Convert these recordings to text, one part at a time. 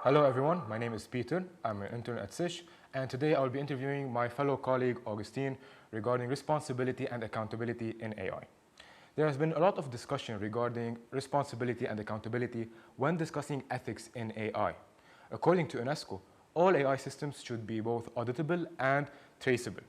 Hello everyone, my name is Peter. I'm an intern at CISH, and today I'll be interviewing my fellow colleague Augustine regarding responsibility and accountability in AI. There has been a lot of discussion regarding responsibility and accountability when discussing ethics in AI. According to UNESCO, all AI systems should be both auditable and traceable.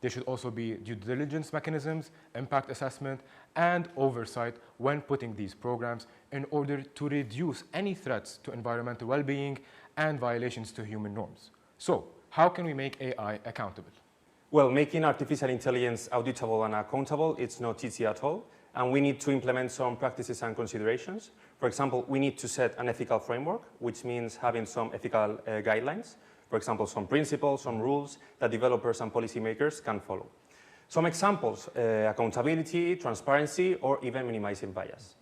There should also be due diligence mechanisms, impact assessment, and oversight when putting these programs in order to reduce any threats to environmental well-being and violations to human norms. So, how can we make AI accountable? Well, making artificial intelligence auditable and accountable, it's not easy at all. And we need to implement some practices and considerations. For example, we need to set an ethical framework, which means having some ethical guidelines. For example, some principles, some rules that developers and policymakers can follow. Some examples, accountability, transparency, or even minimizing bias.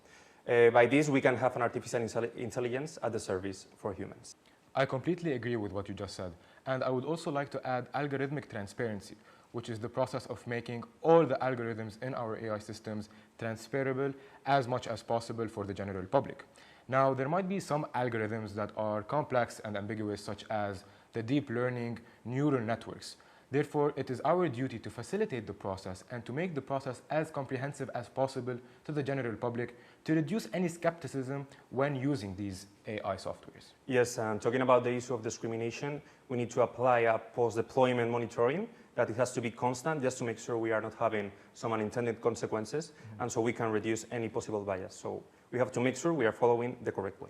By this, we can have an artificial intelligence at the service for humans. I completely agree with what you just said. And I would also like to add algorithmic transparency, which is the process of making all the algorithms in our AI systems transferable as much as possible for the general public. Now, there might be some algorithms that are complex and ambiguous, such as the deep learning neural networks. Therefore, it is our duty to facilitate the process and to make the process as comprehensive as possible to the general public to reduce any skepticism when using these AI softwares. Yes, and talking about the issue of discrimination, we need to apply a post-deployment monitoring that it has to be constant just to make sure we are not having some unintended consequences, and so we can reduce any possible bias. So we have to make sure we are following the correct way.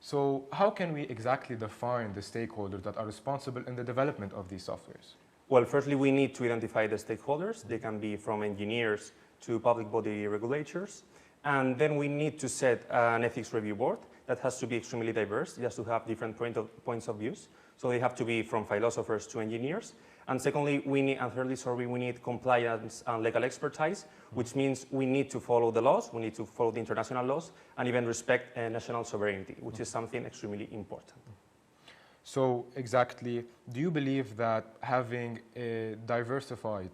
So how can we exactly define the stakeholders that are responsible in the development of these softwares? Well, firstly, we need to identify the stakeholders. They can be from engineers to public body regulators. And then we need to set an ethics review board that has to be extremely diverse, just to have different points of views. So they have to be from philosophers to engineers. And secondly, we need compliance and legal expertise, which means we need to follow the laws, we need to follow the international laws, and even respect national sovereignty, which is something extremely important. So exactly, do you believe that having a diversified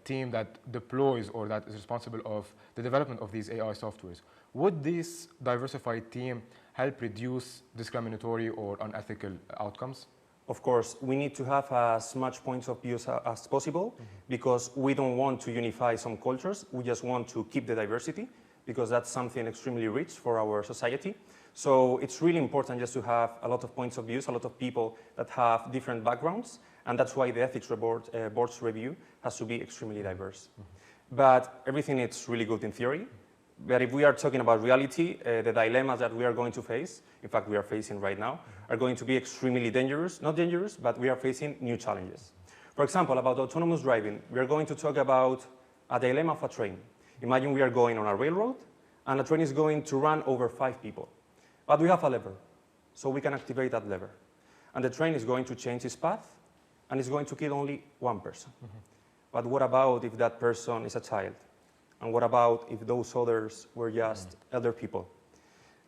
team that deploys or that is responsible of the development of these AI softwares, would this diversified team help reduce discriminatory or unethical outcomes? Of course, we need to have as much points of view as possible because we don't want to unify some cultures. We just want to keep the diversity because that's something extremely rich for our society. So it's really important just to have a lot of points of views, a lot of people that have different backgrounds, and that's why the ethics board's review has to be extremely diverse. But everything is really good in theory. But if we are talking about reality, the dilemmas that we are going to face, in fact we are facing right now, are going to be extremely dangerous. Not dangerous, but we are facing new challenges. For example, about autonomous driving, we are going to talk about a dilemma of a train. Imagine we are going on a railroad, and a train is going to run over 5 people. But we have a lever, so we can activate that lever. And the train is going to change its path, and it's going to kill only 1 person. But what about if that person is a child? And what about if those others were just elder people?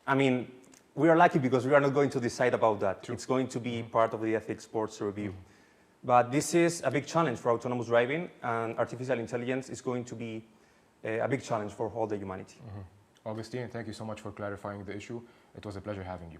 I mean, we are lucky because we are not going to decide about that. True. It's going to be part of the ethics board's review. But this is a big challenge for autonomous driving, and artificial intelligence is going to be a big challenge for all the humanity. Augustine, thank you so much for clarifying the issue. It was a pleasure having you.